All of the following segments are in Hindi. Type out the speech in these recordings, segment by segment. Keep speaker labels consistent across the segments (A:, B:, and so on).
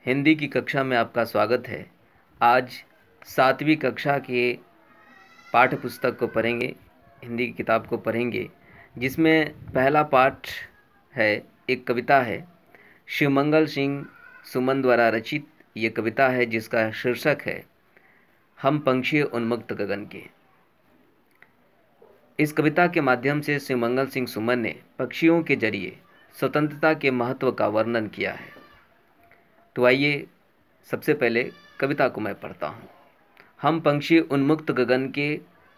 A: हिंदी की कक्षा में आपका स्वागत है। आज 7वीं कक्षा के पाठ्य पुस्तक को पढ़ेंगे, हिंदी की किताब को पढ़ेंगे, जिसमें पहला पाठ है, एक कविता है, शिवमंगल सिंह सुमन द्वारा रचित। ये कविता है जिसका शीर्षक है हम पंछी उन्मुक्त गगन के। इस कविता के माध्यम से शिवमंगल सिंह सुमन ने पक्षियों के जरिए स्वतंत्रता के महत्व का वर्णन किया है। तो आइए सबसे पहले कविता को मैं पढ़ता हूँ। हम पंछी उन्मुक्त गगन के,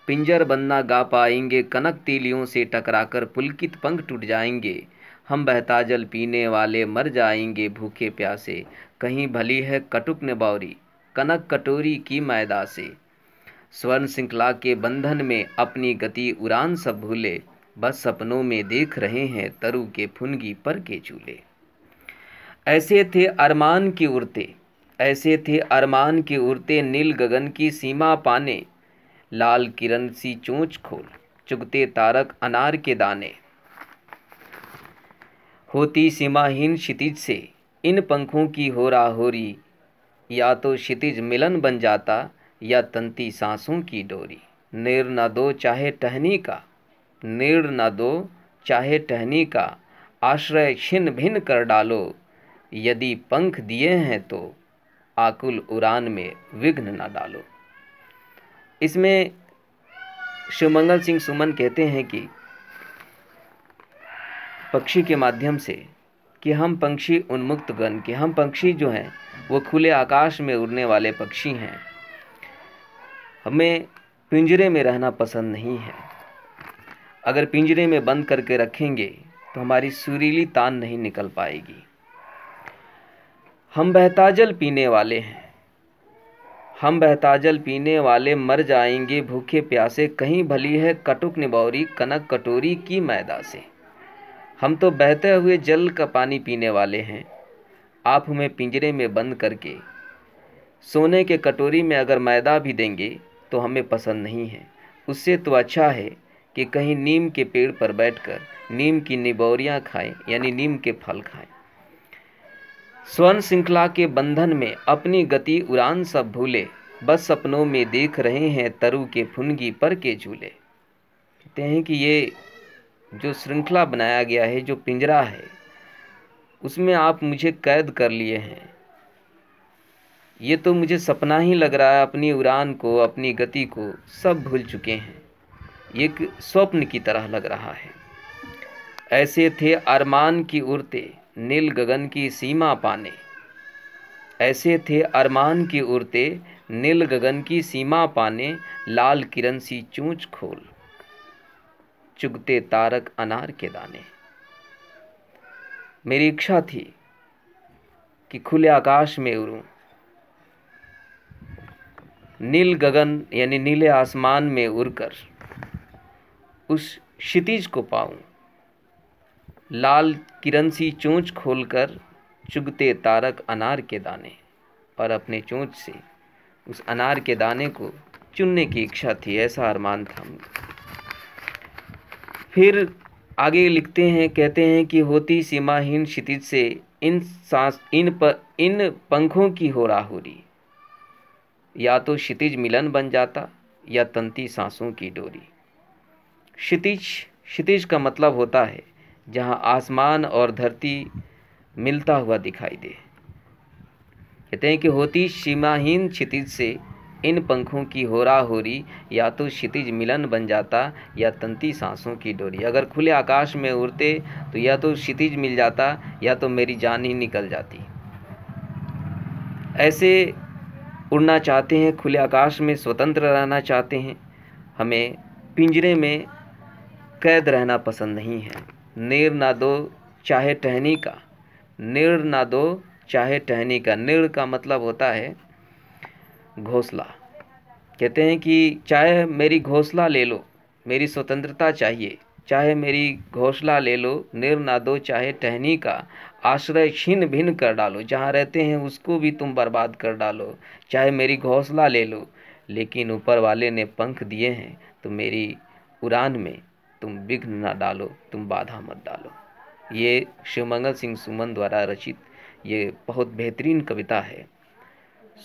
A: पिंजर बंद ना गा पाएंगे, कनक तीलियों से टकराकर पुलकित पंख टूट जाएंगे। हम बहता जल पीने वाले मर जाएंगे भूखे प्यासे, कहीं भली है कटुक निबौरी कनक कटोरी की मैदा से। स्वर्ण श्रृंखला के बंधन में अपनी गति उड़ान सब भूले, बस सपनों में देख रहे हैं तरु के फुनगी पर के चूल्हे। ऐसे थे अरमान की उड़ते, ऐसे थे अरमान की उड़ते, नील गगन की सीमा पाने, लाल किरण सी चोंच खोल चुगते तारक अनार के दाने। होती सीमाहीन क्षितिज से इन पंखों की होराहोरी, या तो क्षितिज मिलन बन जाता या तंती सांसों की डोरी। निर न दो चाहे टहनी का, निर न दो चाहे टहनी का, आश्रय छिन्न भिन्न कर डालो, यदि पंख दिए हैं तो आकुल उड़ान में विघ्न न डालो। इसमें शिवमंगल सिंह सुमन कहते हैं कि पक्षी के माध्यम से कि हम पंछी उन्मुक्त गगन के, हम पक्षी जो हैं वो खुले आकाश में उड़ने वाले पक्षी हैं। हमें पिंजरे में रहना पसंद नहीं है। अगर पिंजरे में बंद करके रखेंगे तो हमारी सुरीली तान नहीं निकल पाएगी। हम बहता जल पीने वाले हैं, हम बहता जल पीने वाले मर जाएंगे भूखे प्यासे, कहीं भली है कटुक निबौरी कनक कटोरी की मैदा से। हम तो बहते हुए जल का पानी पीने वाले हैं। आप हमें पिंजरे में बंद करके सोने के कटोरी में अगर मैदा भी देंगे तो हमें पसंद नहीं है। उससे तो अच्छा है कि कहीं नीम के पेड़ पर बैठकर नीम की निबौरियाँ खाएं, यानी नीम के फल खाएं। स्वर्ण श्रृंखला के बंधन में अपनी गति उड़ान सब भूले, बस सपनों में देख रहे हैं तरु के फुनगी पर के झूले। कहते हैं कि ये जो श्रृंखला बनाया गया है, जो पिंजरा है, उसमें आप मुझे कैद कर लिए हैं। ये तो मुझे सपना ही लग रहा है, अपनी उड़ान को, अपनी गति को सब भूल चुके हैं। ये एक स्वप्न की तरह लग रहा है। ऐसे थे अरमान की उड़ते, नील गगन की सीमा पाने। ऐसे थे अरमान की उड़ते, नील गगन की सीमा पाने, लाल किरण सी चोंच खोल चुगते तारक अनार के दाने। मेरी इच्छा थी कि खुले आकाश में उड़ूं, नील गगन यानी नीले आसमान में उड़कर उस क्षितिज को पाऊं, लाल किरण सी चोंच खोलकर चुगते तारक अनार के दाने, और अपने चोंच से उस अनार के दाने को चुनने की इच्छा थी, ऐसा अरमान था। फिर आगे लिखते हैं, कहते हैं कि होती सीमाहीन क्षितिज से इन पंखों की होराहोरी, या तो क्षितिज मिलन बन जाता या तंती सांसों की डोरी। क्षितिज का मतलब होता है जहाँ आसमान और धरती मिलता हुआ दिखाई दे। कहते हैं कि होती सीमाहीन क्षितिज से इन पंखों की होराहोरी, या तो क्षितिज मिलन बन जाता या तंती सांसों की डोरी। अगर खुले आकाश में उड़ते तो या तो क्षितिज मिल जाता या तो मेरी जान ही निकल जाती। ऐसे उड़ना चाहते हैं, खुले आकाश में स्वतंत्र रहना चाहते हैं। हमें पिंजरे में कैद रहना पसंद नहीं है। निर ना दो चाहे टहनी का, निर ना दो चाहे टहनी का। निर का मतलब होता है घोंसला। कहते हैं कि चाहे मेरी घोंसला ले लो, मेरी स्वतंत्रता चाहिए, चाहे मेरी घोंसला ले लो। निर ना दो चाहे टहनी का, आश्रय छिन्न भिन्न कर डालो, जहाँ रहते हैं उसको भी तुम बर्बाद कर डालो। चाहे मेरी घोंसला ले लो, लेकिन ऊपर वाले ने पंख दिए हैं तो मेरी उड़ान में तुम विघ्न ना डालो, तुम बाधा मत डालो। ये शिवमंगल सिंह सुमन द्वारा रचित ये बहुत बेहतरीन कविता है।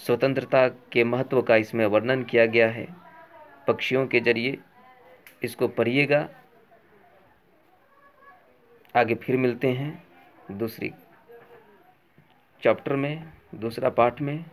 A: स्वतंत्रता के महत्व का इसमें वर्णन किया गया है पक्षियों के जरिए। इसको पढ़िएगा। आगे फिर मिलते हैं दूसरी चैप्टर में, दूसरा पाठ में।